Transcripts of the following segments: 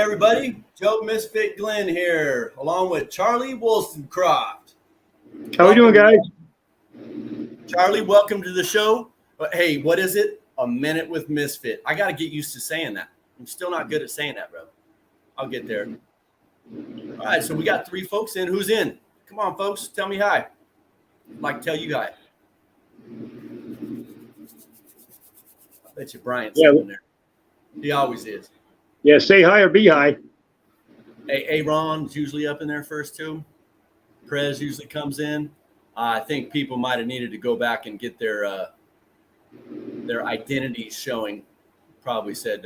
everybody, Joe Misfit Glenn here, along with Charlie Woolstencroft. How we doing, guys? Charlie, welcome to the show. Hey, what is it? A minute with Misfit. I got to get used to saying that. I'm still not good at saying that, bro. I'll get there. All right, so we got 3 folks in. Who's in? Come on, folks. Tell me hi. I'd like to tell you hi. I bet you Bryant's in there. He always is. Yeah, say hi or be hi. Hey, Aaron's usually up in there first, too. Prez usually comes in. I think people might have needed to go back and get their identities showing. Probably said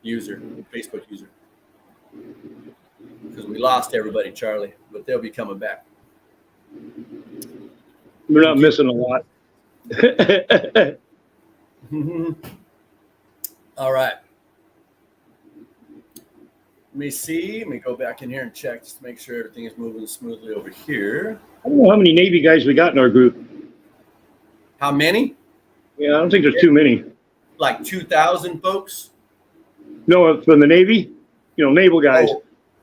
Facebook user. Because we lost everybody, Charlie, but they'll be coming back. We're not missing a lot. All right. Let me see. Let me go back in here and check just to make sure everything is moving smoothly over here. I don't know how many Navy guys we got in our group. How many? Yeah, I don't think there's too many. Like 2,000 folks? No, from the Navy, naval guys.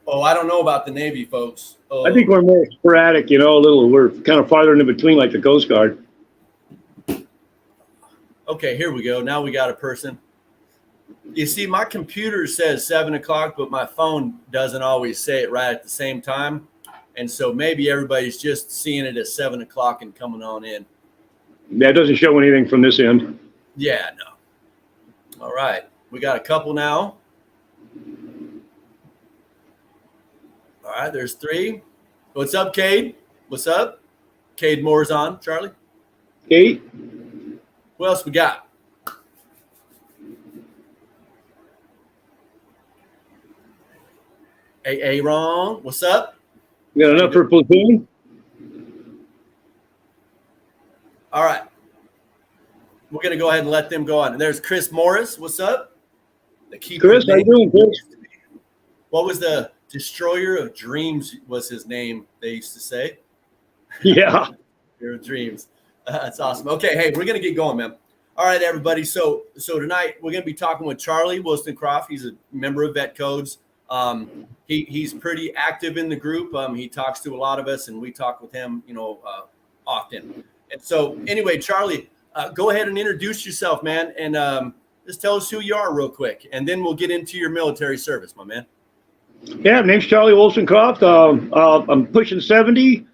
Oh, I don't know about the Navy folks. I think we're more sporadic, we're kind of farther in between like the Coast Guard. Okay, here we go. Now we got a person. You see, my computer says 7 o'clock, but my phone doesn't always say it right at the same time. And so maybe everybody's just seeing it at 7 o'clock and coming on in. That doesn't show anything from this end. Yeah, no. All right. We got a couple now. All right, there's 3. What's up, Cade? What's up? Cade Moore's on. Charlie? Kate? Who else we got? Hey, Aaron, what's up? You got enough for a platoon? All right. We're going to go ahead and let them go on. And there's Chris Morris. What's up? The keeper. Chris, how you doing, Chris? What was the Destroyer of Dreams was his name, they used to say. Yeah. Destroyer of Dreams. That's awesome. Okay, hey, we're going to get going, man. All right, everybody. So tonight we're going to be talking with Charlie Woolstencroft. He's a member of Vet Codes. He's pretty active in the group. He talks to a lot of us, and we talk with him, often. And so, anyway, Charlie, go ahead and introduce yourself, man, and just tell us who you are real quick, and then we'll get into your military service, my man. Yeah, my name's Charlie Woolstencroft. I'm pushing 70.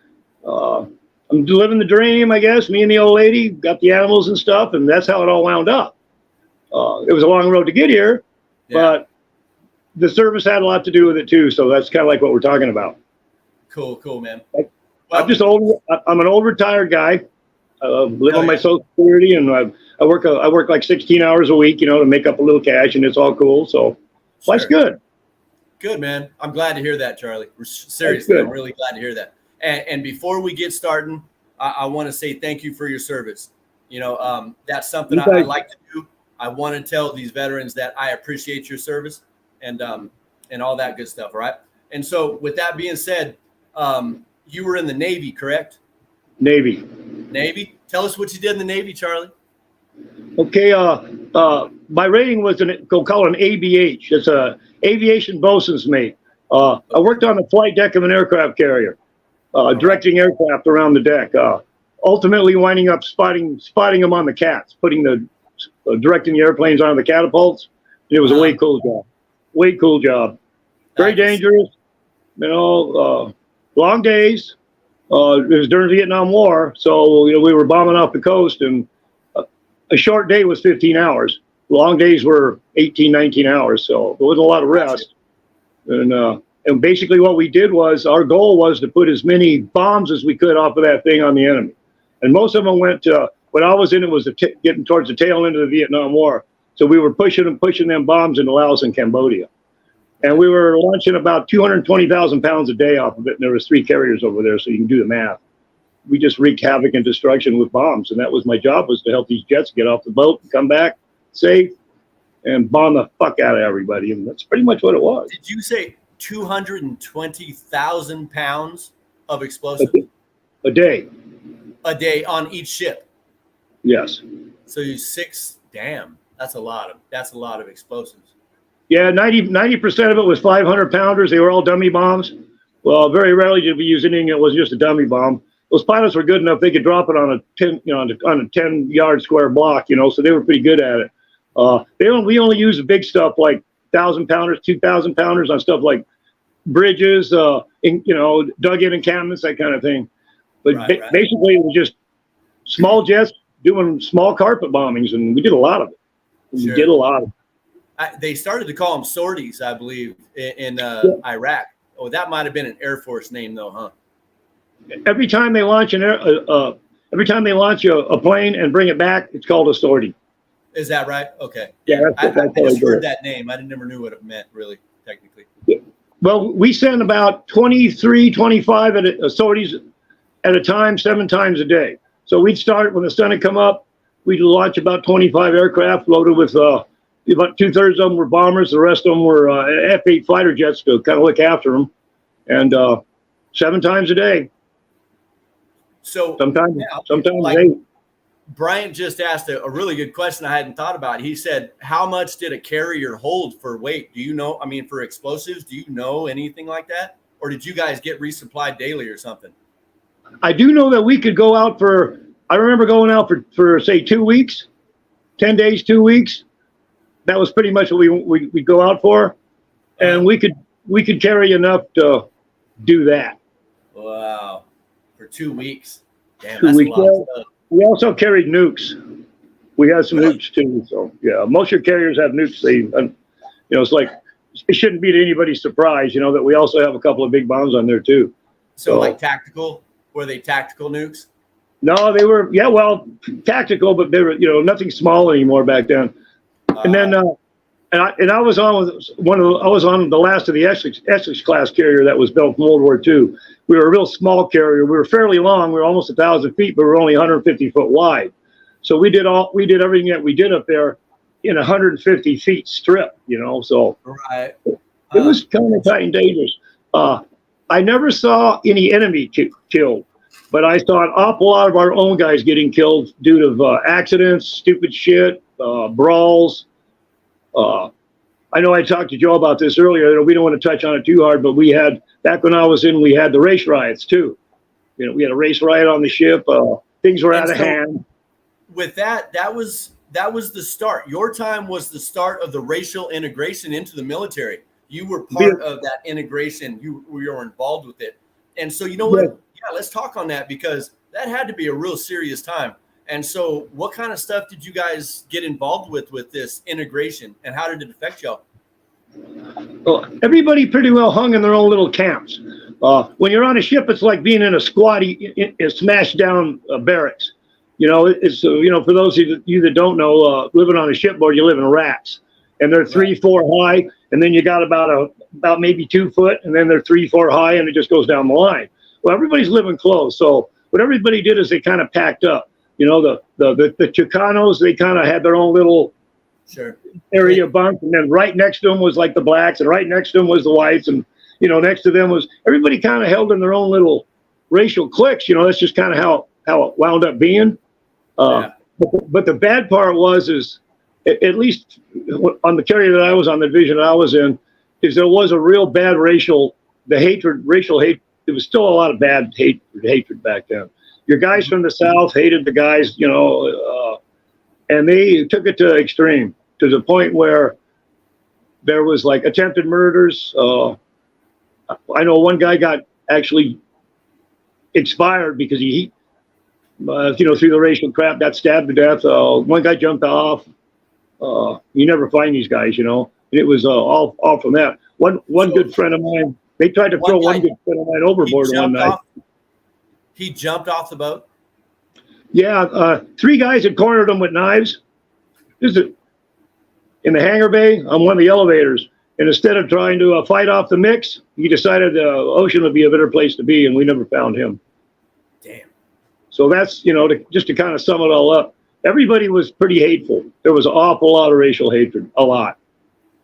I'm living the dream, I guess. Me and the old lady got the animals and stuff, and that's how it all wound up. It was a long road to get here, but the service had a lot to do with it too. So that's kind of like what we're talking about. Cool, man. I'm just old. I'm an old retired guy. Live on my Social Security, and I work like 16 hours a week, to make up a little cash, and it's all cool. So life's good. Good, man. I'm glad to hear that, Charlie. Seriously, I'm really glad to hear that. And before we get started, I want to say thank you for your service. That's something I like to do. I want to tell these veterans that I appreciate your service and all that good stuff. All right. And so with that being said, you were in the Navy, correct? Navy. Tell us what you did in the Navy, Charlie. Okay. My rating was called an ABH. It's a aviation bosun's mate. I worked on the flight deck of an aircraft carrier, directing aircraft around the deck. Ultimately, winding up spotting them on the cats, directing the airplanes onto the catapults. It was a way cool job. Very dangerous. Long days. It was during the Vietnam War, so we were bombing off the coast, and a short day was 15 hours. Long days were 18, 19 hours, so there wasn't a lot of rest. And basically what we did was, our goal was to put as many bombs as we could off of that thing on the enemy. And most of them went to, when I was in it was getting towards the tail end of the Vietnam War. So we were pushing them bombs into Laos and Cambodia. And we were launching about 220,000 pounds a day off of it. And there was 3 carriers over there, so you can do the math. We just wreaked havoc and destruction with bombs. And that was my job, was to help these jets get off the boat and come back safe and bomb the fuck out of everybody. And that's pretty much what it was. Did you say 220,000 pounds of explosive? A day. A day on each ship? Yes. So you 6, damn, that's a lot of explosives. Yeah, 90% of it was 500-pounders. They were all dummy bombs. Well, very rarely did we use anything that was just a dummy bomb. Those pilots were good enough; they could drop it on a 10-yard square block, so they were pretty good at it. We only used the big stuff like 1,000-pounders, 2,000-pounders on stuff like bridges, dug in encampments, that kind of thing. But basically, it was just small jets doing small carpet bombings, and we did a lot of it. We did a lot of it. They started to call them sorties, I believe, in Iraq. Oh, that might have been an Air Force name, though, huh? Every time they launch a plane and bring it back, it's called a sortie. Is that right? Okay. Yeah, I just heard that name. I never knew what it meant, really, technically. Well, we send about 23, 25 sorties at a time, 7 times a day. So we'd start when the sun had come up. We'd launch about 25 aircraft loaded with about 2/3 of them were bombers. The rest of them were F-8 fighter jets to kind of look after them. And 7 times a day. So sometimes like, 8. Bryant just asked a really good question I hadn't thought about. He said, how much did a carrier hold for weight? Do you know? I mean, for explosives, do you know anything like that? Or did you guys get resupplied daily or something? I do know that we could go out I remember going out for say 2 weeks, 10 days, 2 weeks. That was pretty much what we'd go out for. And we could carry enough to do that. Wow. For 2 weeks. Damn, 2 that's weeks. a lot of stuff. We also carried nukes. We had some nukes too. So yeah, most of your carriers have nukes. It's like, it shouldn't be to anybody's surprise, that we also have a couple of big bombs on there too. So like tactical, were they tactical nukes? No, they were, tactical, but they were, nothing small anymore back then. And then, I was on the last of the Essex class carrier that was built in World War II. We were a real small carrier. We were fairly long. We were almost 1,000 feet, but we were only 150 foot wide. So we did everything that we did up there in 150 feet strip, so right. It was kind of tight and dangerous. I never saw any enemy killed, but I saw an awful lot of our own guys getting killed due to accidents, stupid shit, brawls. I know I talked to Joe about this earlier. We don't want to touch on it too hard, but back when I was in, we had the race riots too. We had a race riot on the ship. Things were out of hand. With that was the start. Your time was the start of the racial integration into the military. You were part of that integration. You were involved with it. And so, you know what? Yeah, let's talk on that, because that had to be a real serious time. And so what kind of stuff did you guys get involved with this integration, and how did it affect y'all? Well, everybody pretty well hung in their own little camps. When you're on a ship, it's like being in a squatty, smashed down barracks. It's for those of you that don't know, living on a shipboard, you live in racks, and they're 3-4 high, and then you got about maybe 2 foot, and then they're 3-4 high, and it just goes down the line. Well, everybody's living close, so what everybody did is they kind of packed up. The Chicanos, they kind of had their own little area bunk, and then right next to them was like the blacks, and right next to them was the whites, and next to them was everybody kind of held in their own little racial cliques. That's just kind of how it wound up being. But the bad part is at least on the carrier that I was on, the division I was in, is there was a real bad racial hate. There was still a lot of bad hatred back then. Your guys from the South hated the guys, and they took it to extreme, to the point where there was like attempted murders. I know one guy got actually expired because he through the racial crap, got stabbed to death. One guy jumped off. You never find these guys, And it was all from that. One good friend of mine, they tried to throw one good friend of mine overboard one night. He jumped off the boat? Yeah, 3 guys had cornered him with knives. This is in the hangar bay on one of the elevators. And instead of trying to fight off the mix, he decided the ocean would be a better place to be, and we never found him. Damn. So that's, just to kind of sum it all up, everybody was pretty hateful. There was an awful lot of racial hatred, a lot.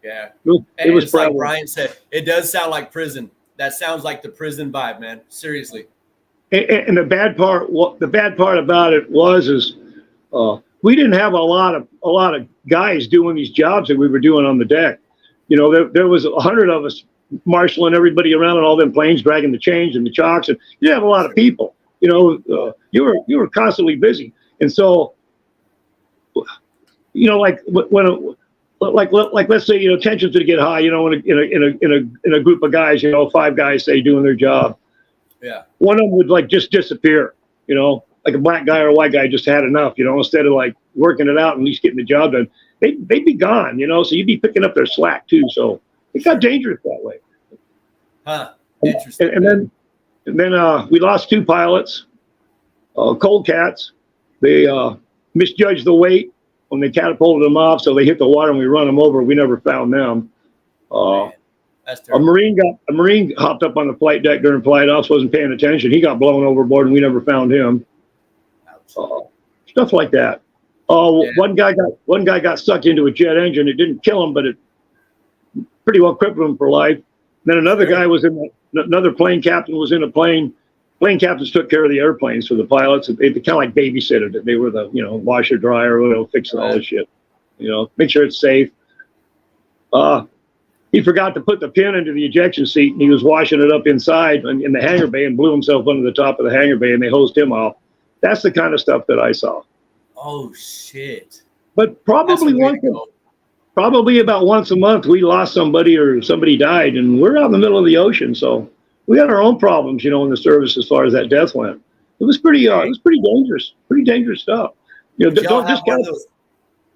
Yeah. It was like Brian said, it does sound like prison. That sounds like the prison vibe, man. Seriously. And the bad part about it is we didn't have a lot of guys doing these jobs that we were doing on the deck. there was 100 of us marshaling everybody around on all them planes, dragging the chains and the chocks, and you have a lot of people. You were constantly busy, and so like when like let's say tensions would get high, in a group of guys, 5 guys say doing their job. Yeah. One of them would like just disappear, like a black guy or a white guy just had enough, instead of like working it out and at least getting the job done. They'd be gone, so you'd be picking up their slack too. So it got dangerous that way. Huh. Interesting. And then we lost 2 pilots, cold cats. They misjudged the weight when they catapulted them off, so they hit the water and we run them over. We never found them. That's a Marine hopped up on the flight deck during flight ops, wasn't paying attention. He got blown overboard and we never found him. Stuff like that. One guy got sucked into a jet engine. It didn't kill him, but it pretty well crippled him for life. Then another guy was another plane captain was in a plane. Plane captains took care of the airplanes for the pilots. They kind of like babysitted it. They were the, washer, dryer, fixing all this shit. Make sure it's safe. He forgot to put the pin into the ejection seat, and he was washing it up inside in the hangar bay and blew himself under the top of the hangar bay, and they hosed him off. That's the kind of stuff that I saw. Oh, shit. But probably about once a month, we lost somebody or somebody died, and we're out in the middle of the ocean, so we had our own problems, in the service as far as that death went. It was pretty dangerous stuff. Don't discount those.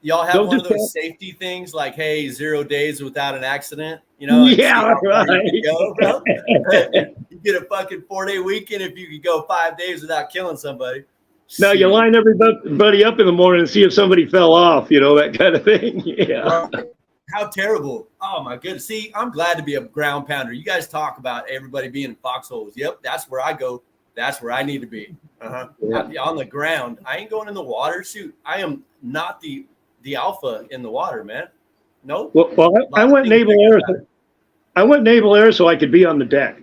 Y'all have one of those safety things like, hey, 0 days without an accident, Yeah, right. You, bro. You get a fucking 4-day weekend if you could go 5 days without killing somebody. Now you line everybody up in the morning and see if somebody fell off, that kind of thing. Yeah. How terrible. Oh, my goodness. See, I'm glad to be a ground pounder. You guys talk about everybody being in foxholes. Yep, that's where I go. That's where I need to be. Yeah. On the ground. I ain't going in the water. Shoot, I am not the alpha in the water, man. Nope. Well, I went naval air. I went naval air so I could be on the deck.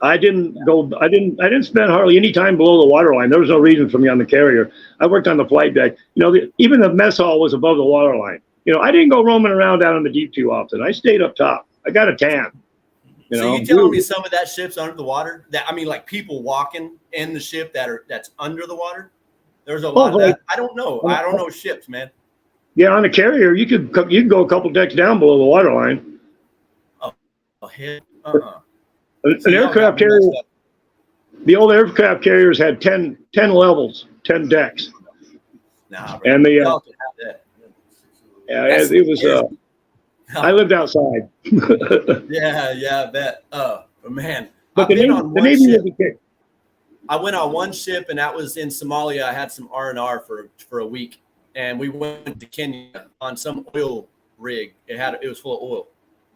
I didn't spend hardly any time below the waterline. There was no reason for me on the carrier. I worked on the flight deck. Even the mess hall was above the waterline. I didn't go roaming around down in the deep too often. I stayed up top. I got a tan. So you telling me some of that ship's under the water? Like people walking in the ship that's under the water? There's a lot of that. I don't know. I don't know ships, man. Yeah, on a carrier, you could go a couple decks down below the waterline. Oh, hit. An aircraft carrier. The old aircraft carriers had 10 levels, 10 decks. Nah, and the it was. I lived outside. yeah, I bet. Man. But the Navy I went on one ship, and that was in Somalia. I had some R&R for a week, and we went to Kenya on some oil rig. It was full of oil.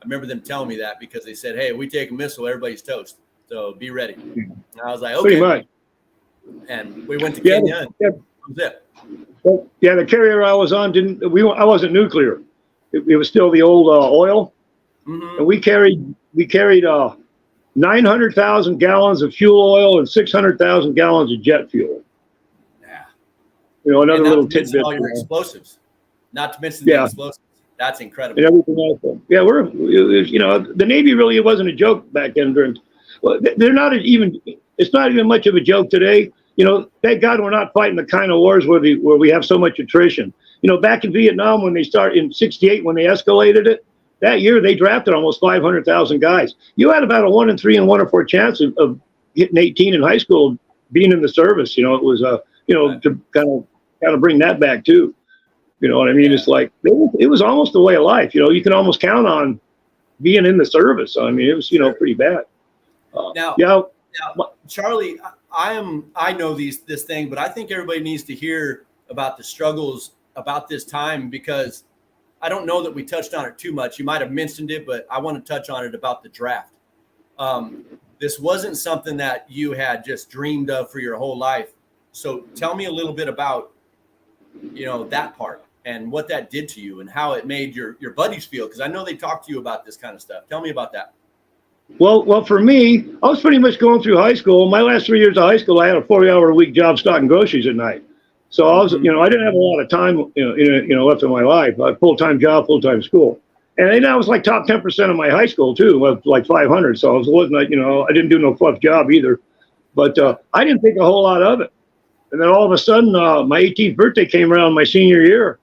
I remember them telling me that because they said, "Hey, if we take a missile, everybody's toast. So be ready." And I was like, "Okay." Pretty much. And we went to Kenya. And that was it. Well, yeah, the carrier I was on I wasn't nuclear. It was still the old oil, and we carried 900,000 gallons of fuel oil and 600,000 gallons of jet fuel. Yeah. Another little tidbit. All your explosives, not to mention the explosives. That's incredible. And everything else. Yeah, the Navy really wasn't a joke back then. They're not even. It's not even much of a joke today. Thank God we're not fighting the kind of wars where we have so much attrition. Back in Vietnam when they started in '68 when they escalated it, that year they drafted almost 500,000 guys. You had about a 1 in 3 and 1 in 4 chance of hitting 18 in high school, being in the service. It was to kind of bring that back too. You know what I mean? It's like it was almost a way of life. You can almost count on being in the service. I mean, it was pretty bad. Now, Charlie, I know this thing, but I think everybody needs to hear about the struggles about this time because I don't know that we touched on it too much. You might have mentioned it, but I want to touch on it about the draft. This wasn't something that you had just dreamed of for your whole life. So tell me a little bit about, that part and what that did to you and how it made your buddies feel. Because I know they talked to you about this kind of stuff. Tell me about that. Well, for me, I was pretty much going through high school. My last 3 years of high school, I had a 40-hour-a-week job stocking groceries at night. So I was, I didn't have a lot of time, left in my life. I had a full-time job, full-time school. And I was like top 10% of my high school too, like 500. So I wasn't like, I didn't do no fluff job either. But I didn't think a whole lot of it. And then all of a sudden, my 18th birthday came around my senior year,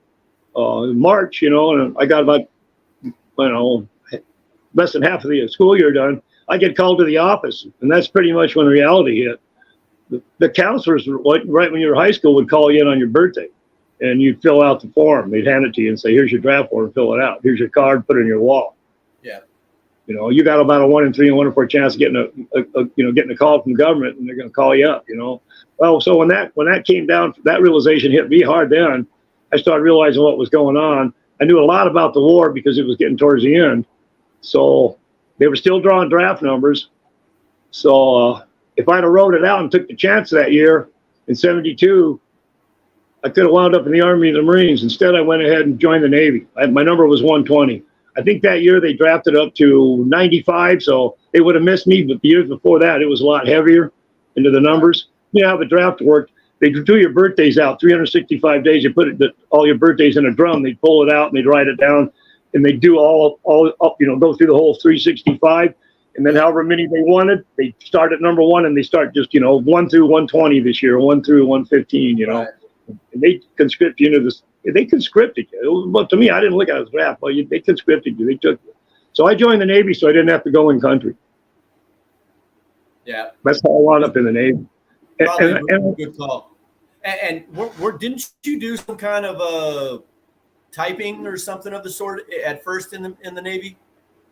in March, and I got about, less than half of the school year done. I get called to the office, and that's pretty much when reality hit. The counselors, right when you were in high school, would call you in on your birthday, and you'd fill out the form. They'd hand it to you and say, "Here's your draft form, fill it out. Here's your card, put it in your wall." Yeah. You got about a 1 in 3 and 1 in 4 chance of getting getting a call from government, and they're going to call you up. Well, so when that came down, that realization hit me hard. Then I started realizing what was going on. I knew a lot about the war because it was getting towards the end. So they were still drawing draft numbers. So if I'd have wrote it out and took the chance that year in '72, I could have wound up in the Army and the Marines. Instead, I went ahead and joined the Navy. My number was 120. I think that year they drafted up to 95, so they would have missed me. But the years before that, it was a lot heavier into the numbers. How the draft worked. They do your birthdays out 365 days. You put all your birthdays in a drum. They'd pull it out and they'd write it down, and they'd do all go through the whole 365. And then however many they wanted, they start at number 1 and they start just 1 through 120 this year, 1 through 115. Right. And they conscript you into this. They conscripted you. But to me, I didn't look at it as draft, but they conscripted you. They took you. So I joined the Navy so I didn't have to go in country. Yeah. That's how I wound up in the Navy. And good call. And didn't you do some kind of typing or something of the sort at first in the Navy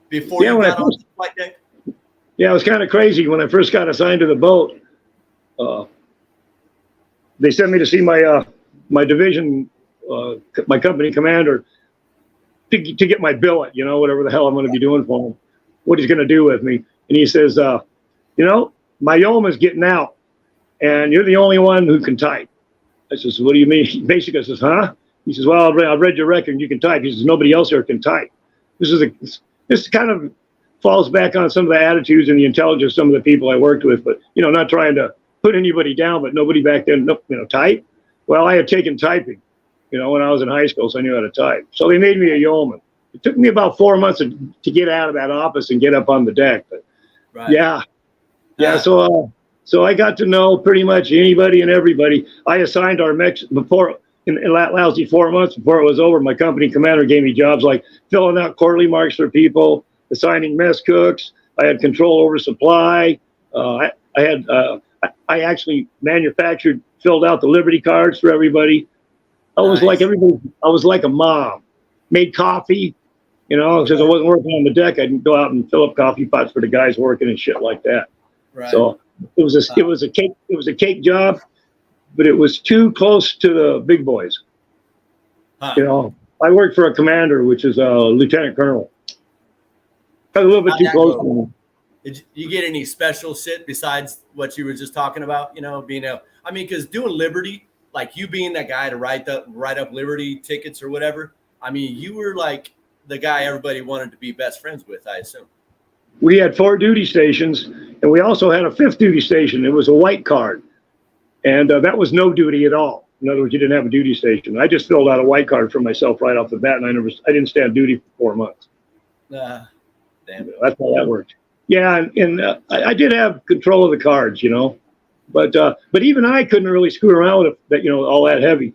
before you got on the flight deck? Yeah, it was kind of crazy when I first got assigned to the boat. They sent me to see my division, my company commander, to get my billet, whatever the hell I'm going to be doing for him, what he's going to do with me. And he says, my yeoman's getting out, and you're the only one who can type. I says, what do you mean? Basically, I says, huh? He says, well, I've read your record and you can type. He says, nobody else here can type. This kind of falls back on some of the attitudes and the intelligence of some of the people I worked with, but, not trying to put anybody down, but nobody back then, type. Well, I had taken typing, when I was in high school, so I knew how to type. So they made me a yeoman. It took me about 4 months to get out of that office and get up on the deck. But right. Yeah. So I got to know pretty much anybody and everybody. I assigned our mech before in that lousy 4 months before it was over. My company commander gave me jobs like filling out quarterly marks for people, assigning mess cooks. I had control over supply. I actually filled out the Liberty cards for everybody. I was like everybody. I was like a mom. Made coffee, because I wasn't working on the deck. I'd go out and fill up coffee pots for the guys working and shit like that. Right. So it was a cake job, but it was too close to the big boys. Huh. I worked for a commander, which is a lieutenant colonel. I was a little bit too close to him. Did you get any special shit besides what you were just talking about? Because doing Liberty, like you being that guy to write up Liberty tickets or whatever. You were like the guy everybody wanted to be best friends with, I assume. We had 4 duty stations, and we also had a 5th duty station. It was a white card, and that was no duty at all. In other words, you didn't have a duty station. I just filled out a white card for myself right off the bat, and I didn't stand duty for 4 months. Damn. That's how that worked. Yeah, and I did have control of the cards, but even I couldn't really screw around with it, all that heavy.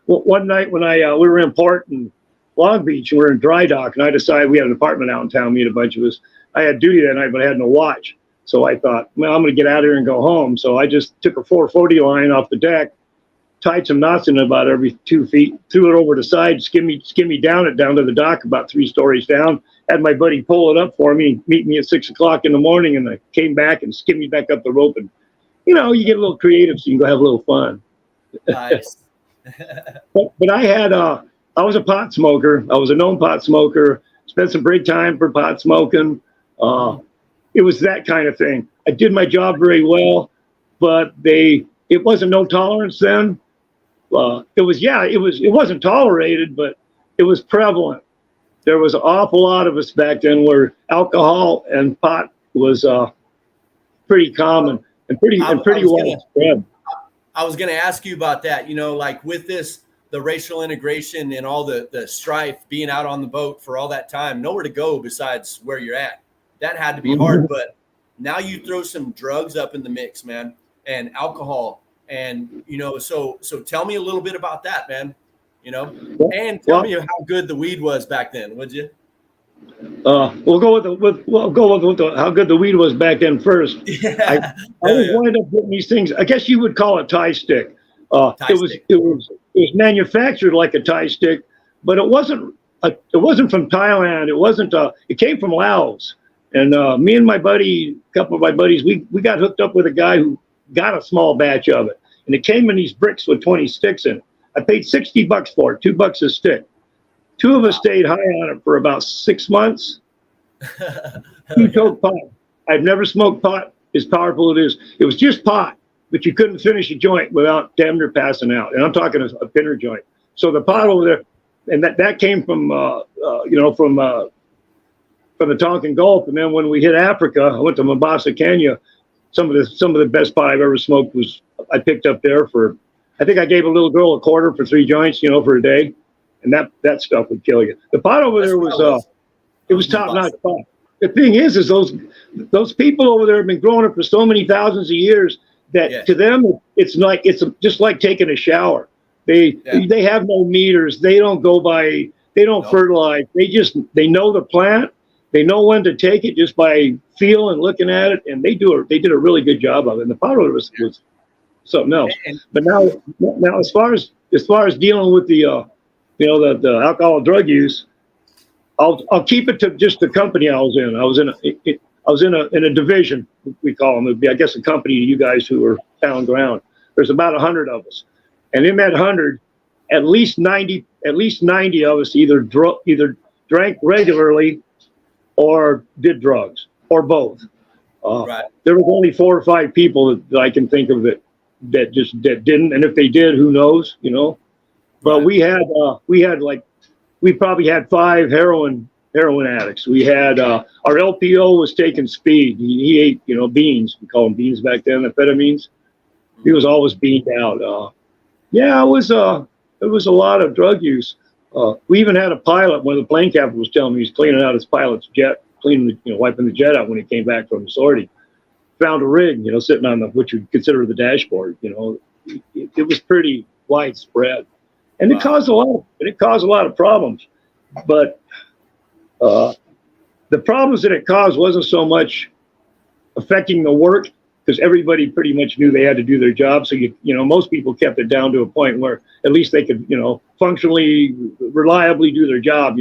One night when we were in port in Long Beach, and we were in dry dock, and I decided we had an apartment out in town. Me and a bunch of us. I had duty that night, but I had no watch. So I thought, well, I'm going to get out of here and go home. So I just took a 440 line off the deck, tied some knots in it about every 2 feet, threw it over the side, skimmy down to the dock about 3 stories down. Had my buddy pull it up for me, meet me at 6 o'clock in the morning, and I came back and skimmed back up the rope. And you get a little creative, so you can go have a little fun. Nice. but I was a pot smoker. I was a known pot smoker. Spent some break time for pot smoking. It was that kind of thing. I did my job very well, but it wasn't no tolerance then. It wasn't tolerated, but it was prevalent. There was an awful lot of us back then where alcohol and pot was pretty common and pretty widespread. I was going to ask you about that. Like with the the racial integration and all the strife, being out on the boat for all that time, nowhere to go besides where you're at. That had to be hard. But now you throw some drugs up in the mix, man, and alcohol. And, so tell me a little bit about that, man, and tell me how good the weed was back then, would you? We'll go with how good the weed was back then first. Yeah. I always wind up getting these things. I guess you would call it Thai stick. It was manufactured like a Thai stick, but it wasn't from Thailand. It came from Laos. And me and a couple of my buddies, we got hooked up with a guy who got a small batch of it, and it came in these bricks with 20 sticks in it. I paid $60 for it, $2 a stick. Two of us stayed high on it for about 6 months. You told pot. I've never smoked pot as powerful it is. It was just pot, but you couldn't finish a joint without damn near passing out. And I'm talking a pinner joint. So the pot over there, and that came from from the Tonkin Gulf. And then when we hit Africa, I went to Mombasa, Kenya. Some of the best pot I've ever smoked was I picked up there for. I think I gave a little girl a quarter for 3 joints, for a day. And that stuff would kill you. The pot over there was top-notch pot. The thing is those people over there have been growing it for so many thousands of years that to them it's just like taking a shower. They have no meters. They don't go by. They don't fertilize. They know the plant. They know when to take it just by feel and looking at it, and they did a really good job of it. And the pot over was something else. But now as far as dealing with the the alcohol drug use, I'll keep it to just the company I was in. I was in a division, we call them. It'd be, I guess, a company to you guys who are pound ground. There's about 100 of us, and in that 100, at least 90 of us either drank regularly or did drugs or both. There was only 4 or 5 people that I can think of that didn't, and if they did, who knows, But we probably had 5 heroin addicts. We had our LPO was taking speed. He ate beans. We call them beans back then, amphetamines. He was always beaned out. It was a lot of drug use. We even had a pilot. One of the plane captains was telling me he's cleaning out his pilot's jet, wiping the jet out when he came back from the sortie. Found a rig, sitting on what you'd consider the dashboard. It was pretty widespread. And it caused a lot of problems, but the problems that it caused wasn't so much affecting the work, because everybody pretty much knew they had to do their job. So most people kept it down to a point where at least they could functionally, reliably do their job.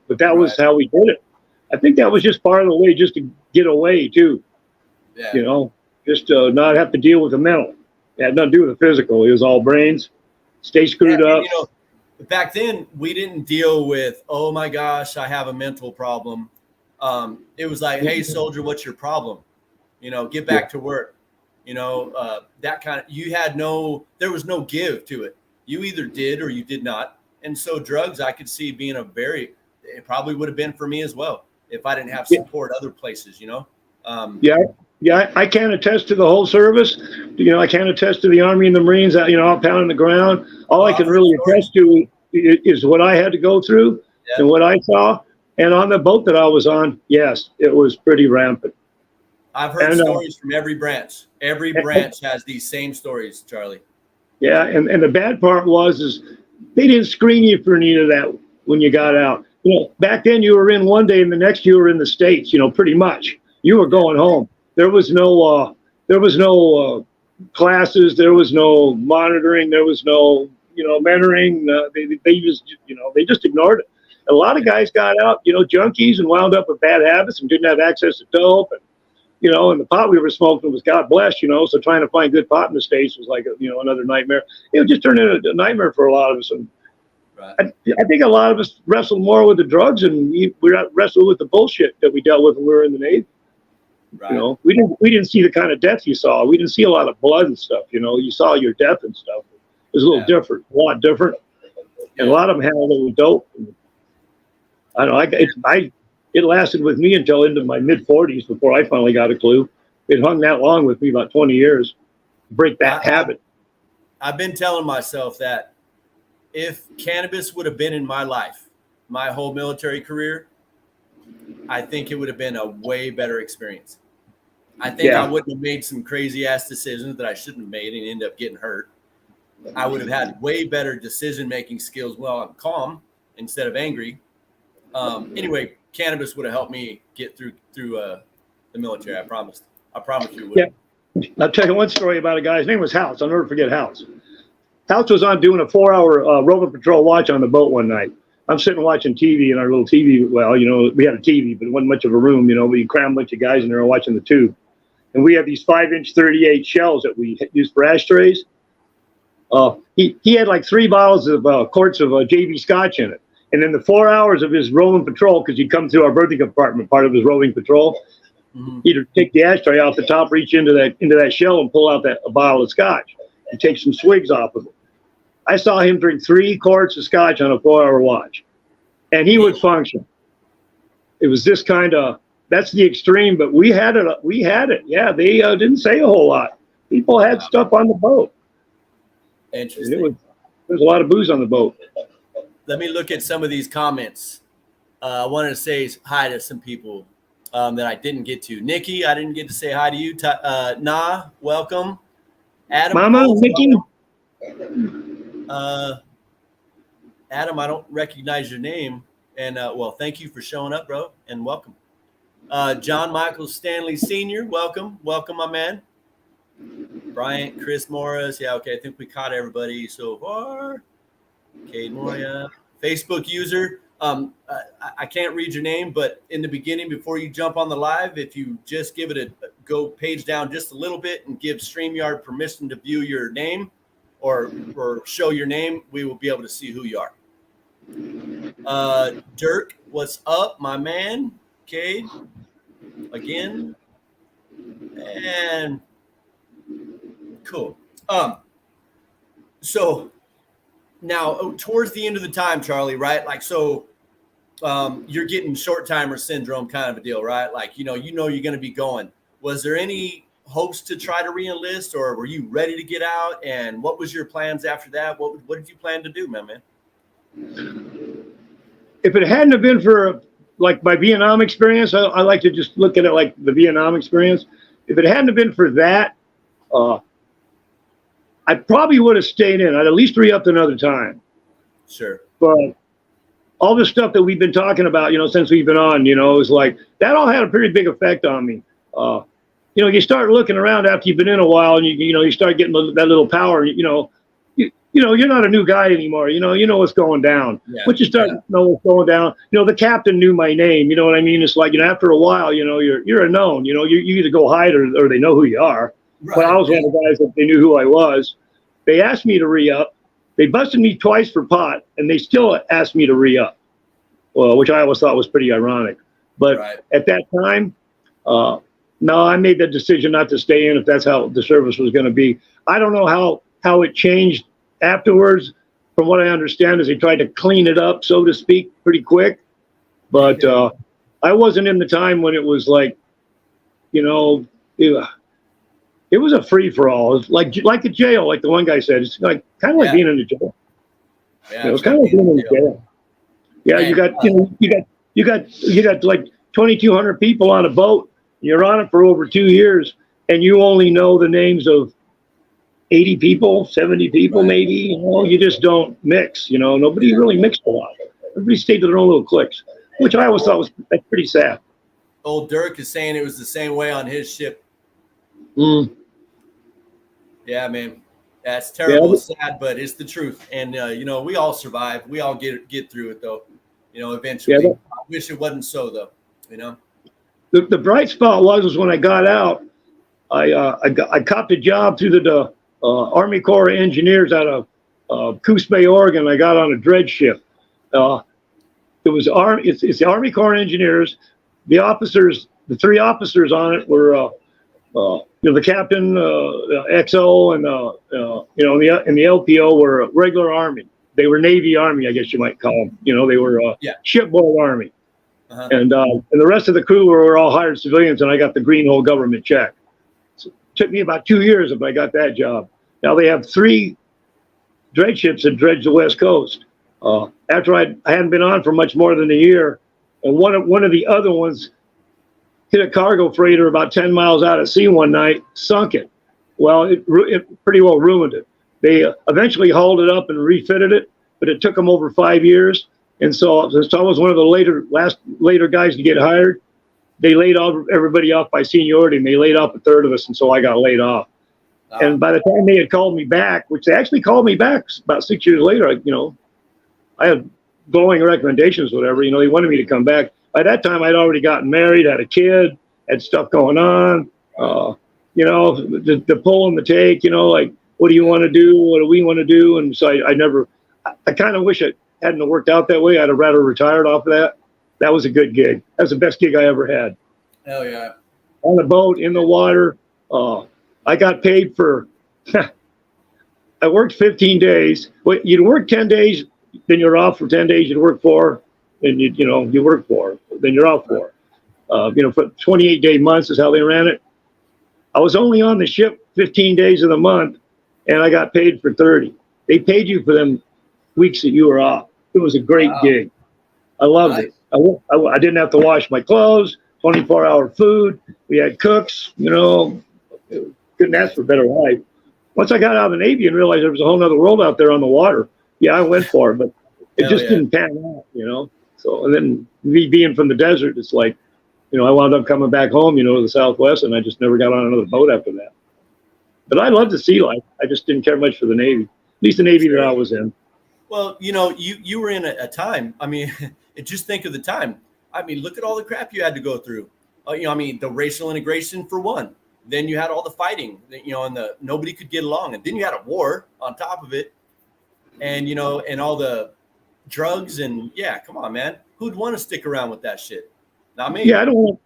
But that was how we did it. I think that was just part of the way, just to get away too. Yeah. Just to not have to deal with the mental. It had nothing to do with the physical. It was all brains. Stay screwed up. Back then we didn't deal with, oh my gosh, I have a mental problem. It was like, hey soldier, what's your problem? Get back to work. That kind of, there was no give to it. You either did or you did not. And so drugs, I could see being it probably would have been for me as well if I didn't have support other places, Yeah, I can't attest to the whole service. I can't attest to the Army and the Marines out pounding the ground. All I can really attest to is what I had to go through and what I saw. And on the boat that I was on, yes, it was pretty rampant. I've heard stories from every branch. Every branch has these same stories, Charlie. Yeah, and the bad part is they didn't screen you for any of that when you got out. Back then you were in one day and the next you were in the States, pretty much. You were going home. There was no classes. There was no monitoring. There was no, mentoring. They just ignored it. A lot of guys got out, junkies, and wound up with bad habits and didn't have access to dope. And the pot we were smoking was God bless, so trying to find good pot in the States was like, another nightmare. It just turned into a nightmare for a lot of us. And I think a lot of us wrestled more with the drugs, and we wrestled with the bullshit that we dealt with when we were in the Navy. Right. We didn't see the kind of death you saw. We didn't see a lot of blood and stuff. You saw your death and stuff. It was a little different, a lot different. And a lot of them had a little dope. And I don't know. It lasted with me until into my mid-40s before I finally got a clue. It hung that long with me, about 20 years. Break that habit. I've been telling myself that if cannabis would have been in my life, my whole military career, I think it would have been a way better experience. I think I wouldn't have made some crazy ass decisions that I shouldn't have made and end up getting hurt. I would have had way better decision-making skills while I'm calm instead of angry. Anyway, cannabis would have helped me get through the military. I promise you would. Yeah. I'll tell you one story about a guy. His name was House. I'll never forget House. House was on doing a 4-hour roving patrol watch on the boat one night. I'm sitting watching TV in our little TV. Well, we had a TV, but it wasn't much of a room. We crammed a bunch of guys in there watching the tube. And we have these 5-inch 38 shells that we use for ashtrays. He had like 3 bottles of quarts of JV Scotch in it. And in the 4 hours of his roving patrol, because he'd come through our birthing compartment, part of his roving patrol, he'd take the ashtray off the top, reach into that shell, and pull out a bottle of Scotch and take some swigs off of it. I saw him drink 3 quarts of Scotch on a 4-hour watch, and he would function. It was this kind of. That's the extreme, but we had it. Yeah, they didn't say a whole lot. People had stuff on the boat. Interesting. There's a lot of booze on the boat. Let me look at some of these comments. I wanted to say hi to some people that I didn't get to. Nikki, I didn't get to say hi to you. Nah, welcome. Adam, Mama, Nikki. Adam, I don't recognize your name, and well, thank you for showing up, bro, and welcome. John Michael Stanley Sr., welcome, my man. Bryant, Chris Morris, yeah, okay, I think we caught everybody so far. Cade Moya, Facebook user. I can't read your name, but in the beginning, before you jump on the live, if you just give it go page down just a little bit and give StreamYard permission to view your name or show your name, we will be able to see who you are. Dirk, what's up, my man? Cade, again, and cool. So now towards the end of the time, Charlie, right? Like, so you're getting short timer syndrome kind of a deal, right? Like, you're going to be going. Was there any hopes to try to re-enlist, or were you ready to get out? And what was your plans after that? What did you plan to do, man? If it hadn't have been for like my Vietnam experience, I like to just look at it like the Vietnam experience. If it hadn't have been for that, I probably would have stayed in. I'd at least re-upped another time. Sure. But all the stuff that we've been talking about, since we've been on, is like that all had a pretty big effect on me. You start looking around after you've been in a while, and you start getting that little power. You're not a new guy anymore. You know what's going down. Yeah, but you start to know what's going down. The captain knew my name. You know what I mean? It's like, after a while, you're a known. You either go hide or they know who you are. Right. But I was one of the guys that they knew who I was. They asked me to re-up. They busted me twice for pot, and they still asked me to re-up. Well, which I always thought was pretty ironic. But at that time, no, I made the decision not to stay in if that's how the service was going to be. I don't know how it changed afterwards. From what I understand is they tried to clean it up, so to speak, pretty quick. But I wasn't in the time when it was like, it was a free for all. It's like a jail, like the one guy said. It's like kind of like being in a jail. Yeah, it was kind of like being in a jail. Yeah, you got like 2,200 people on a boat. You're on it for over 2 years, and you only know the names of 80 people, 70 people, maybe. You just don't mix. Nobody really mixed a lot. Everybody stayed to their own little cliques, which I always thought was pretty sad. Old Dirk is saying it was the same way on his ship. Yeah, man, that's terrible, sad, but it's the truth. And we all survive. We all get through it, though. Eventually. I wish it wasn't so, though. The bright spot was when I got out. I copped a job through the Army Corps of Engineers out of Coos Bay, Oregon. I got on a dredge ship. It's the Army Corps of Engineers. The officers, the 3 officers on it were the captain, XO, and the LPO were regular Army. They were Navy Army, I guess you might call them. They were shipboard Army. And the rest of the crew were all hired civilians, and I got the green hole government check. So it took me about 2 years if I got that job. Now they have 3 dredge ships had dredged the West Coast. After I hadn't been on for much more than a year, and one of the other ones hit a cargo freighter about 10 miles out at sea one night, sunk it. Well, it pretty well ruined it. They eventually hauled it up and refitted it, but it took them over 5 years. And so since I was one of the later guys to get hired, they laid everybody off by seniority, and they laid off a third of us, and so I got laid off. And by the time they had called me back, which they actually called me back about 6 years later, I had glowing recommendations, whatever. They wanted me to come back. By that time, I'd already gotten married, had a kid, had stuff going on. The pull and the take. Like, what do you want to do? What do we want to do? And so I kind of wish it hadn't worked out that way. I'd have rather retired off of that. That was a good gig. That was the best gig I ever had. Hell yeah. On the boat, in the water. I got paid for, I worked 15 days. Well, you'd work 10 days, then you're off for 10 days. You'd work 4, and you work 4, then you're off 4. For 28-day months is how they ran it. I was only on the ship 15 days of the month, and I got paid for 30. They paid you for them weeks that you were off. It was a great gig. I loved it. I didn't have to wash my clothes, 24-hour food. We had cooks, couldn't ask for a better life. Once I got out of the Navy and realized there was a whole other world out there on the water, I went for it, but it just didn't pan out, So, and then me being from the desert, it's like, I wound up coming back home, to the Southwest, and I just never got on another boat after that. But I loved the sea life. I just didn't care much for the Navy, at least the Navy that I was in. Well, you were in a time, just think of the time. Look at all the crap you had to go through. The racial integration for one. Then you had all the fighting, and nobody could get along. And then you had a war on top of it. And, and all the drugs and come on, man. Who'd want to stick around with that shit? Not me. Yeah, I don't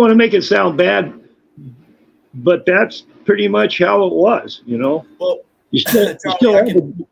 want to make it sound bad, but that's pretty much how it was, Well, you still had the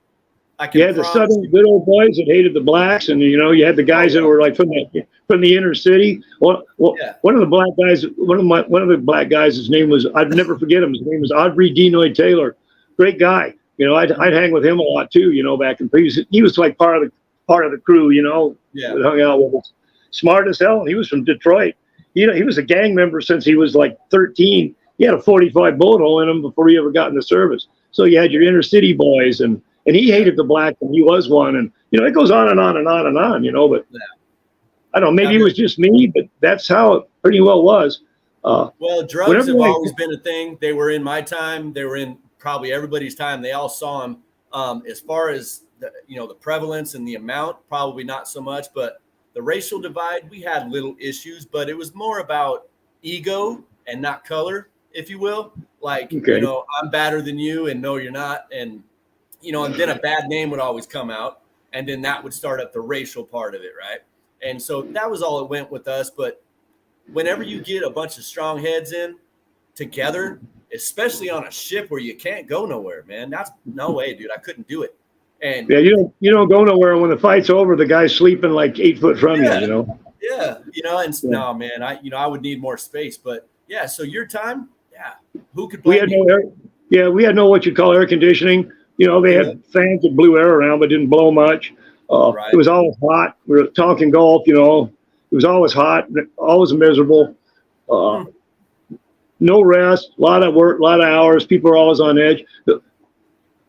Southern good old boys that hated the blacks, and you had the guys that were like from the inner city. One of the black guys, his name was, I'd never forget him. His name was Audrey Denoy Taylor. Great guy. I'd hang with him a lot too. Back in previous, he was like part of the crew. That hung out with us. Smart as hell. He was from Detroit. He was a gang member since he was like 13. He had a 45 bullet hole in him before he ever got in the service. So you had your inner city boys, and he hated the black, and he was one. And it goes on and on and on and on. But I don't know. Maybe it was just me, but that's how it pretty well was. Well, drugs have always been a thing. They were in my time. They were in probably everybody's time. They all saw them. As far as the prevalence and the amount, probably not so much, but the racial divide, we had little issues, but it was more about ego and not color, if you will. Like, I'm better than you, and no, you're not. And, and then a bad name would always come out, and then that would start up the racial part of it, right? And so that was all it went with us. But whenever you get a bunch of strong heads in together, especially on a ship where you can't go nowhere, man, that's no way, dude. I couldn't do it. And you don't go nowhere. When the fight's over, the guy's sleeping like 8 foot from you. Yeah, no, man, I would need more space. But yeah, so your time, who could blame we had no what you call air conditioning. They had fans that blew air around but didn't blow much. It was always hot. We were talking golf. It was always hot, always miserable. No rest, a lot of work, a lot of hours. People were always on edge.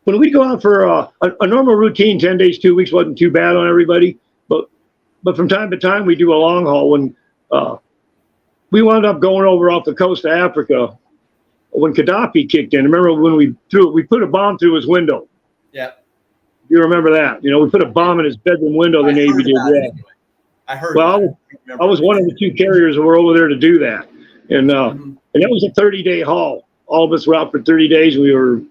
When we go out for a normal routine, 10 days, 2 weeks wasn't too bad on everybody. But from time to time, we do a long haul. When we wound up going over off the coast of Africa, when Gaddafi kicked in. Remember when we put a bomb through his window? Yeah. You remember that? We put a bomb in his bedroom window. The Navy did that. Anyway. I heard. Well, I was one of the 2 carriers that were over there to do that, and that was a 30-day haul. All of us were out for 30 days. We were,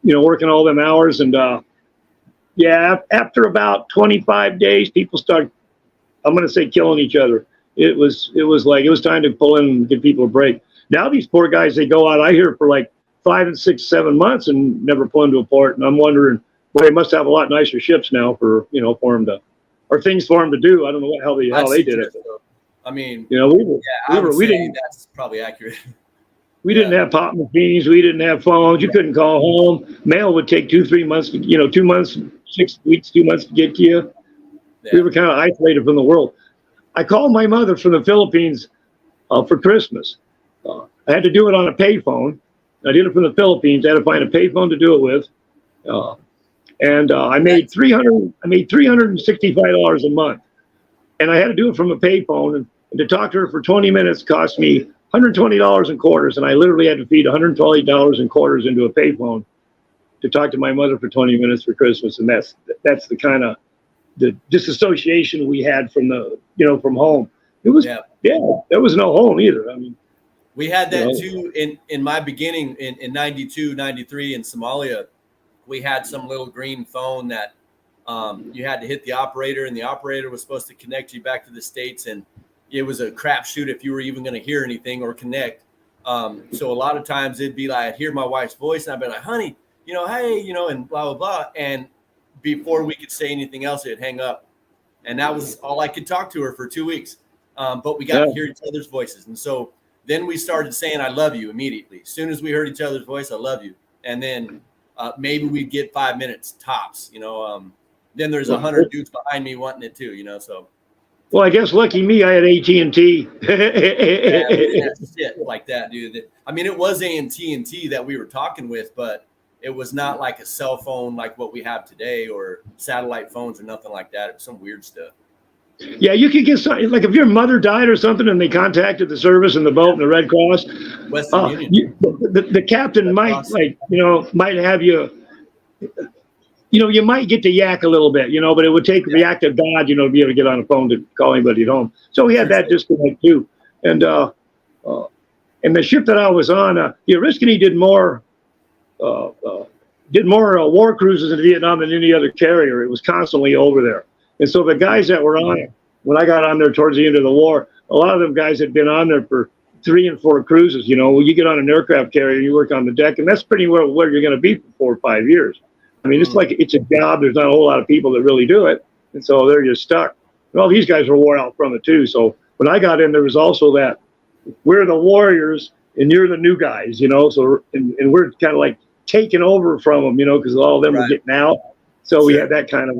working all them hours, and after about 25 days, people started, I'm going to say, killing each other. It was like it was time to pull in and give people a break. Now these poor guys, they go out, I hear, for like 5 and 6, 7 months and never pull into a port. And I'm wondering, well, they must have a lot nicer ships now for them to, or things for them to do. I don't know how they did it. I mean, we didn't. That's probably accurate. We didn't have pop machines. We didn't have phones. You couldn't call home. Mail would take 2-3 months, 2 months, 6 weeks, 2 months to get to you. Yeah. We were kind of isolated from the world. I called my mother from the Philippines for Christmas. I had to do it on a payphone. I did it from the Philippines. I had to find a payphone to do it with. I made $365 a month. And I had to do it from a payphone. And to talk to her for 20 minutes cost me $120 in quarters. And I literally had to feed $120 in quarters into a payphone to talk to my mother for 20 minutes for Christmas. And that's the kind of the disassociation we had from from home. It was, there was no home either. I mean, we had that too in my beginning in 92, 93 in Somalia. We had some little green phone that you had to hit the operator, and the operator was supposed to connect you back to the States. And it was a crapshoot if you were even going to hear anything or connect. So a lot of times it'd be like, I'd hear my wife's voice and I'd be like, honey, hey, and blah, blah, blah. And before we could say anything else, it'd hang up. And that was all I could talk to her for 2 weeks. But we got to hear each other's voices. And so then we started saying, I love you immediately. As soon as we heard each other's voice, I love you. And then maybe we'd get 5 minutes tops, then there's 100 dudes behind me wanting it too, so. Well, I guess lucky me, I had AT&T. Shit like that, dude. I mean, it was AT&T that we were talking with, but it was not like a cell phone like what we have today or satellite phones or nothing like that. It was some weird stuff. Yeah, you could get something like if your mother died or something and they contacted the service and the boat and the Red Cross. Western Union. The captain might might have you. You might get to yak a little bit, but it would take the act of God, to be able to get on the phone to call anybody at home. So we had that disconnect too. And the ship that I was on, the Oriskany did more war cruises in Vietnam than any other carrier. It was constantly over there. And so the guys that were on it, when I got on there towards the end of the war, a lot of them guys had been on there for 3 and 4 cruises. You get on an aircraft carrier, you work on the deck, and that's pretty well where you're going to be for 4 or 5 years. I mean, it's like it's a job. There's not a whole lot of people that really do it. And so they're just stuck. Well, these guys were wore out from it too. So when I got in, there was also that we're the warriors and you're the new guys, so and we're kind of like taking over from them, because all of them were getting out. So we had that kind of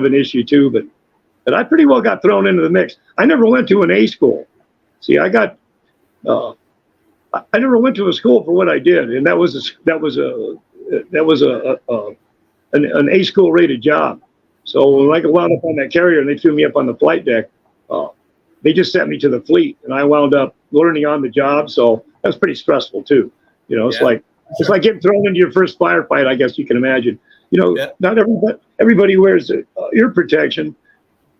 an issue too. But I pretty well got thrown into the mix. I never went to an A school. See, I never went to a school for what I did. And that was an A school rated job. So when I wound up on that carrier and they threw me up on the flight deck, they just sent me to the fleet and I wound up learning on the job. So that was pretty stressful too. It's like getting thrown into your first firefight, I guess you can imagine. Not everybody wears ear protection,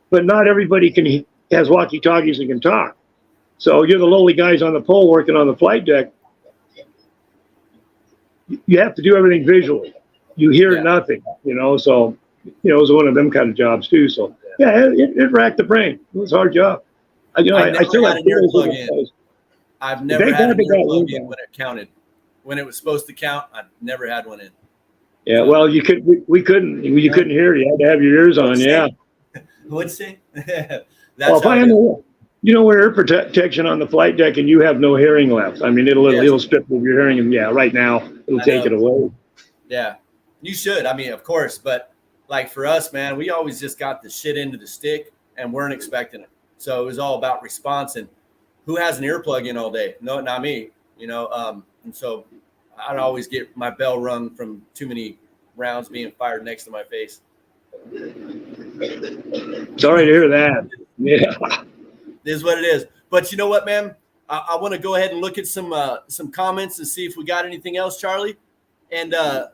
but not everybody has walkie-talkies and can talk. So you're the lowly guys on the pole working on the flight deck. You have to do everything visually. You hear nothing, so, it was one of them kind of jobs too. So it racked the brain. It was a hard job. I still had an earplug in. I've never had an earplug in when it counted. When it was supposed to count, I've never had one in. Yeah, well, we couldn't hear. You had to have your ears on. Yeah. What'd you say? Well, if I am, wear ear protection on the flight deck and you have no hearing left. I mean, it'll strip of your hearing, and right now it'll take it away. Yeah, you should. I mean, of course, but like for us, man, we always just got the shit into the stick and weren't expecting it. So it was all about response and who has an earplug in all day? No, not me. And so I'd always get my bell rung from too many rounds being fired next to my face. Sorry to hear that. Yeah. It is what it is. But you know what, man? I want to go ahead and look at some comments and see if we got anything else, Charlie. And going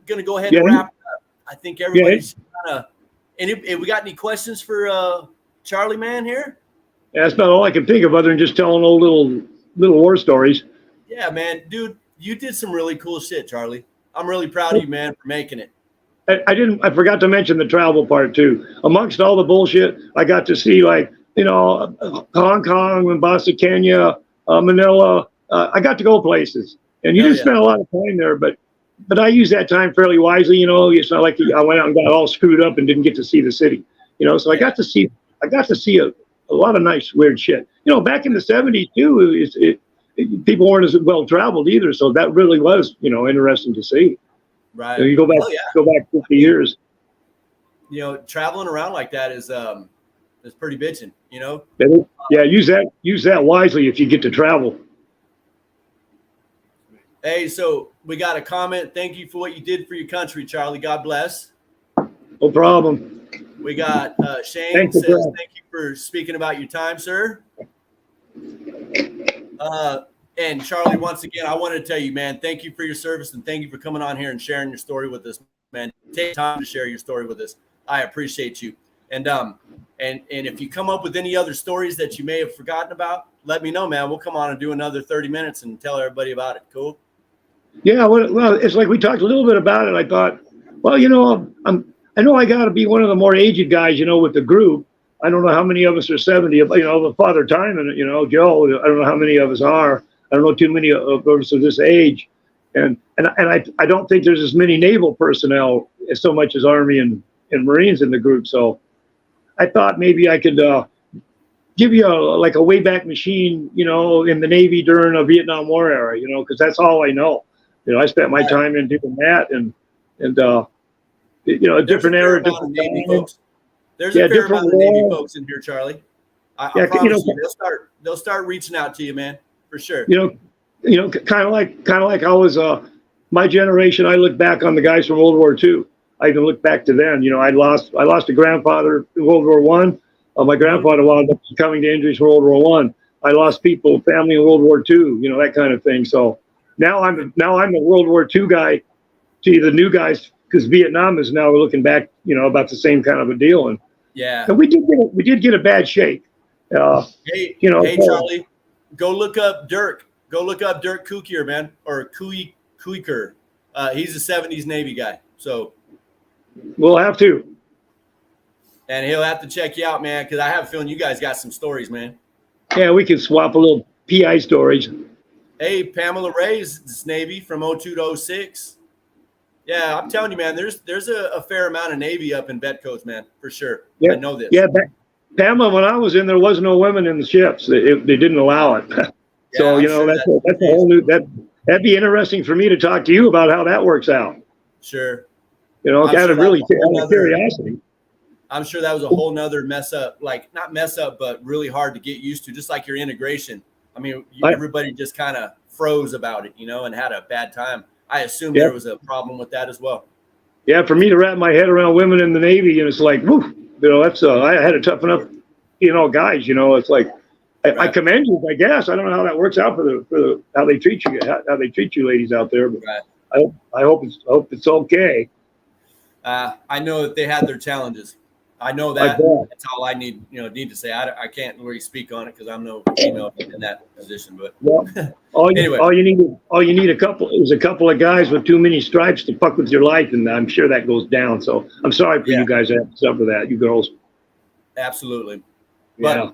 to go ahead and wrap it up. I think everybody's kind of – and we got any questions for Charlie, man, here? Yeah, that's about all I can think of other than just telling old little war stories. Yeah, man. Dude, you did some really cool shit, Charlie. I'm really proud of you, man, for making it. I forgot to mention the travel part too. Amongst all the bullshit, I got to see Hong Kong, Mombasa, Kenya, Manila. I got to go places, and you didn't spend a lot of time there, but I used that time fairly wisely. It's not like I went out and got all screwed up and didn't get to see the city. So I got to see a lot of nice weird shit. Back in the 70s too, people weren't as well traveled either. So that really was, interesting to see. Right. You go back 50 years. Traveling around like that is pretty bitching, Yeah, use that wisely if you get to travel. Hey, so we got a comment. Thank you for what you did for your country, Charlie. God bless. No problem. We got Shane says, thank you for speaking about your time, sir. And Charlie, once again, I want to tell you, man, thank you for your service and thank you for coming on here and sharing your story with us, man. Take time to share your story with us. I appreciate you. And if you come up with any other stories that you may have forgotten about, let me know, man. We'll come on and do another 30 minutes and tell everybody about it. Cool? Yeah, well, it's like we talked a little bit about it. I thought, well, I know I got to be one of the more aged guys, with the group. I don't know how many of us are 70. The Father Time and Joe. I don't know how many of us are. I don't know too many of us of this age, and I don't think there's as many naval personnel as so much as Army and Marines in the group. So I thought maybe I could give you a Wayback Machine, in the Navy during a Vietnam War era, because that's all I know. I spent my time in doing that, and a different era, different Navy folks. There's a fair amount of Navy folks in here, Charlie. I promise you, they'll start reaching out to you, man, for sure. Kind of like I was my generation. I look back on the guys from World War II. I even look back to then. I lost a grandfather in World War One. My grandfather wound up succumbing to injuries from World War One. I lost family in World War II. That kind of thing. So now I'm the World War II guy to the new guys, because Vietnam is now looking back, about the same kind of a deal. And we did get a bad shake. Hey, Charlie, go look up Dirk. Go look up Dirk Kuiker, man, or Kuiker. He's a 70s Navy guy. So we'll have to. And he'll have to check you out, man, because I have a feeling you guys got some stories, man. Yeah, we can swap a little PI stories. Hey, Pamela Ray's Navy from 02 to 06. Yeah, I'm telling you, man, there's a fair amount of Navy up in vet codes, man, for sure. Yeah, I know this. Yeah, Pamela, when I was in, there was no women in the ships. They didn't allow it. So, sure that's a whole new, that'd be interesting for me to talk to you about how that works out. Sure. Kind of really out of curiosity. I'm sure that was a whole nother mess up, like not mess up, but really hard to get used to, just like your integration. I mean, everybody just kind of froze about it, and had a bad time. I assume there was a problem with that as well. Yeah, for me to wrap my head around women in the Navy, and it's like, woo, that's I had to toughen up, guys. It's like I commend you, I guess. I don't know how that works out for the how they treat you, how they treat you ladies out there, but I hope it's okay. I know that they had their challenges. I know that. That's all I need to say. I can't really speak on it because I'm no female in that position. But anyway, all you need is a couple of guys with too many stripes to fuck with your life, and I'm sure that goes down. So I'm sorry for you guys that have to suffer that, you girls. Absolutely. Yeah.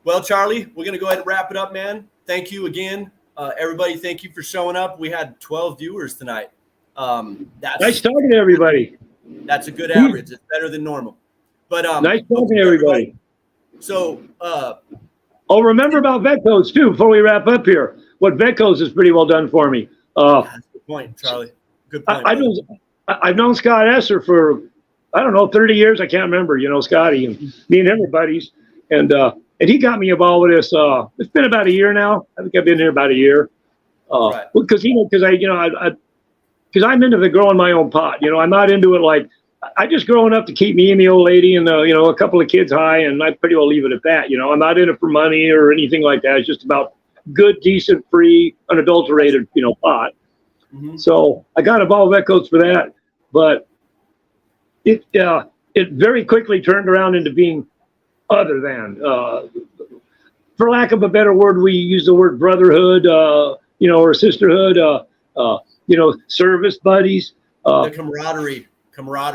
Well, Charlie, we're gonna go ahead and wrap it up, man. Thank you again, everybody. Thank you for showing up. We had 12 viewers tonight. That's nice talking to everybody. That's a good average. It's better than normal. But nice talking to everybody. So remember about vet codes too before we wrap up here. What vet codes is pretty well done for me. That's a good point, Charlie. Good point. I've known Scott Esser for 30 years. I can't remember. Scotty, and me and him are buddies, and he got me involved with this. It's been about a year now. I think I've been here about a year. Because I'm into the growing my own pot. I'm not into it like. I just growing up to keep me and the old lady and a couple of kids high, and I pretty well leave it at that. I'm not in it for money or anything like that. It's just about good, decent, free, unadulterated, pot. Mm-hmm. So I got involved with Echoes for that, but it very quickly turned around into being other than, for lack of a better word, we use the word brotherhood, or sisterhood, service buddies, the camaraderie.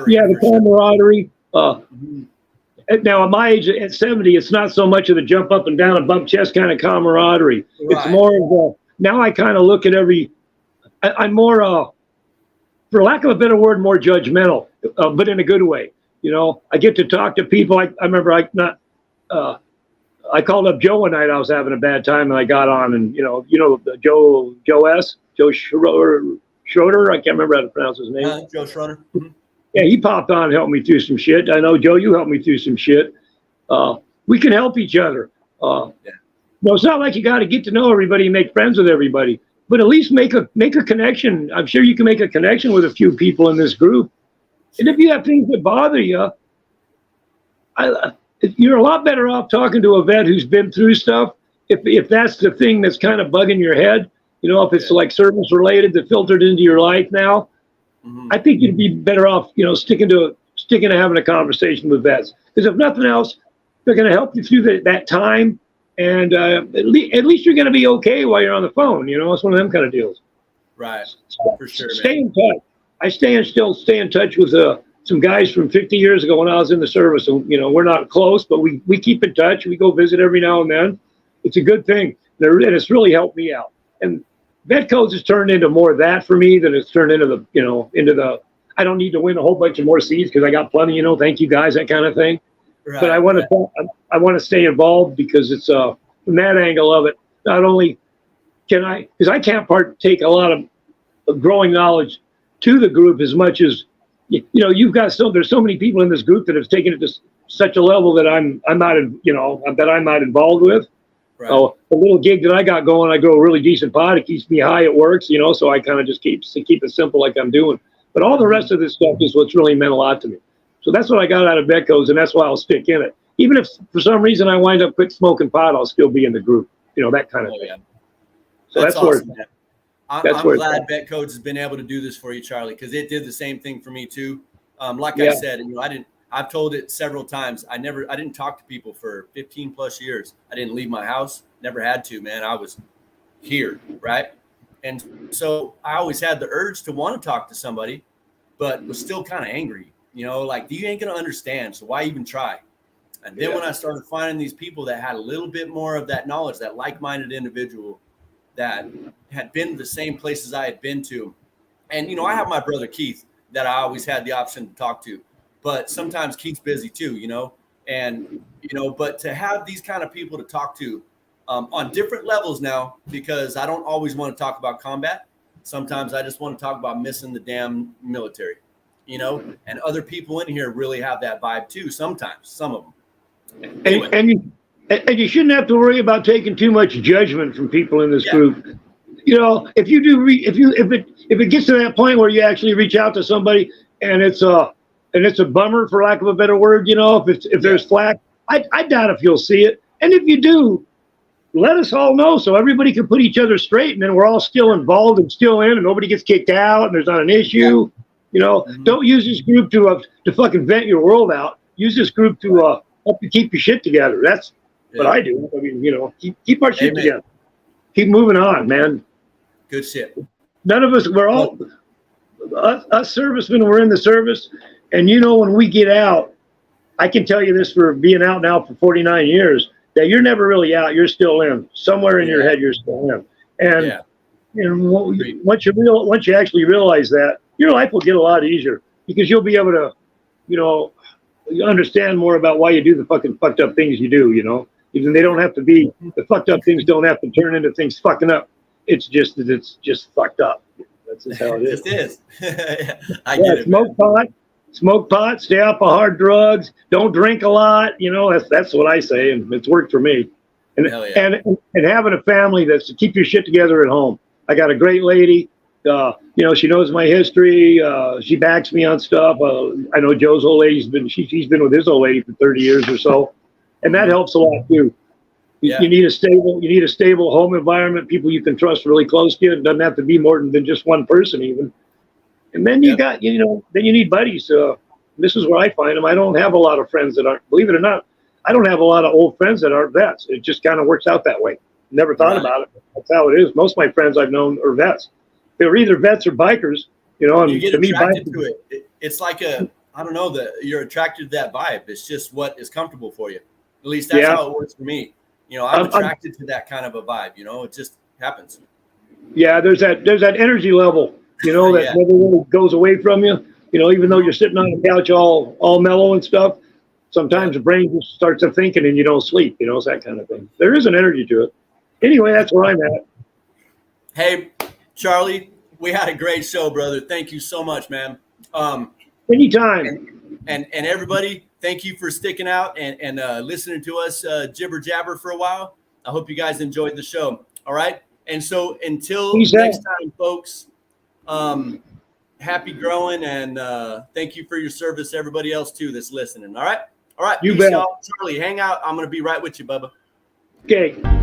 Yeah, the camaraderie. Now, at my age, at 70, it's not so much of the jump up and down and bump chest kind of camaraderie. Right. It's more of now I kind of look at I'm more, for lack of a better word, more judgmental, but in a good way. I get to talk to people. I remember I called up Joe one night. I was having a bad time, and I got on, and Joe Schroeder. I can't remember how to pronounce his name. Joe Schroeder. Mm-hmm. Yeah, he popped on and helped me through some shit. I know, Joe, you helped me through some shit. We can help each other. No, it's not like you got to get to know everybody and make friends with everybody, but at least make a connection. I'm sure you can make a connection with a few people in this group. And if you have things that bother you, you're a lot better off talking to a vet who's been through stuff. If that's the thing that's kind of bugging your head, if it's like service related that filtered into your life now, I think you'd be better off, sticking to having a conversation with vets. Because if nothing else, they're going to help you through that time, and at least you're going to be okay while you're on the phone. It's one of them kind of deals. Right, for sure. Stay in touch. I still stay in touch with some guys from 50 years ago when I was in the service. And, we're not close, but we keep in touch. We go visit every now and then. It's a good thing, and it's really helped me out. And vet codes has turned into more of that for me than it's turned into the I don't need to win a whole bunch of more seats because I got plenty, thank you guys, that kind of thing. Right, but I want to stay involved because it's from that angle of it. Not only can because I can't partake a lot of growing knowledge to the group as much as you've got. There's so many people in this group that have taken it to such a level that I'm not involved with. Right. Oh, the little gig that I got going, I grow a really decent pot. It keeps me high. It works, so I kind of just keep it simple like I'm doing. But all the rest of this stuff is what's really meant a lot to me. So that's what I got out of Betco's, and that's why I'll stick in it. Even if for some reason I wind up quit smoking pot, I'll still be in the group. That kind of thing. Yeah. So that's awesome, where I'm glad Betco's has been able to do this for you, Charlie, because it did the same thing for me too. I said, I've told it several times. I didn't talk to people for 15 plus years. I didn't leave my house. Never had to, man. I was here, right? And so I always had the urge to want to talk to somebody, but was still kind of angry, you ain't going to understand. So why even try? And then when I started finding these people that had a little bit more of that knowledge, that like-minded individual that had been to the same places I had been to. And, I have my brother Keith that I always had the option to talk to. But sometimes Keith's busy too, but to have these kind of people to talk to on different levels now, because I don't always want to talk about combat. Sometimes I just want to talk about missing the damn military, and other people in here really have that vibe too. Sometimes, some of them. Anyway. And you shouldn't have to worry about taking too much judgment from people in this group. If you do, if it gets to that point where you actually reach out to somebody and it's a bummer, for lack of a better word, if there's flack, I doubt if you'll see it. And if you do, let us all know so everybody can put each other straight, and then we're all still involved and still in, and nobody gets kicked out, and there's not an issue. Don't use this group to fucking vent your world out. Use this group to help you keep your shit together. That's what I do. I mean, keep our shit together. Keep moving on, man. Good shit. None of us, we're all us servicemen. We're in the service. And when we get out, I can tell you this for being out now for 49 years, that you're never really out. You're still in. Somewhere in your head, you're still in. And once you actually realize that, your life will get a lot easier because you'll be able to, you understand more about why you do the fucking fucked up things you do. Even they don't have to be, the fucked up things don't have to turn into things fucking up. It's just that it's just fucked up. That's just how it is. It is. I get it. Smoke pot, stay off of hard drugs, don't drink a lot. That's what I say, and it's worked for me. And having a family that's to keep your shit together at home. I got a great lady. She knows my history. She backs me on stuff. I know Joe's old lady's she's been with his old lady for 30 years or so, and that helps a lot too. You need a stable home environment, people you can trust really close to you. It doesn't have to be more than just one person even. And then you got, then you need buddies. This is where I find them. I don't have a lot of friends that aren't, believe it or not, I don't have a lot of old friends that aren't vets. It just kind of works out that way. Never thought about it. That's how it is. Most of my friends I've known are vets. They're either vets or bikers, and you get attracted to it. It's like you're attracted to that vibe. It's just what is comfortable for you. At least that's how it works for me. I'm attracted to that kind of a vibe. It just happens. Yeah, there's that energy level, that never really goes away from you. Even though you're sitting on the couch all mellow and stuff, sometimes the brain just starts to thinking and you don't sleep, it's that kind of thing. There is an energy to it. Anyway, that's where I'm at. Hey, Charlie, we had a great show, brother. Thank you so much, man. Anytime. And everybody, thank you for sticking out and listening to us jibber jabber for a while. I hope you guys enjoyed the show. All right. And so until next time, folks, happy growing, and thank you for your service, everybody else too that's listening. All right. All right. You Peace, bet. y'all. Charlie, hang out. I'm going to be right with you, Bubba. Okay.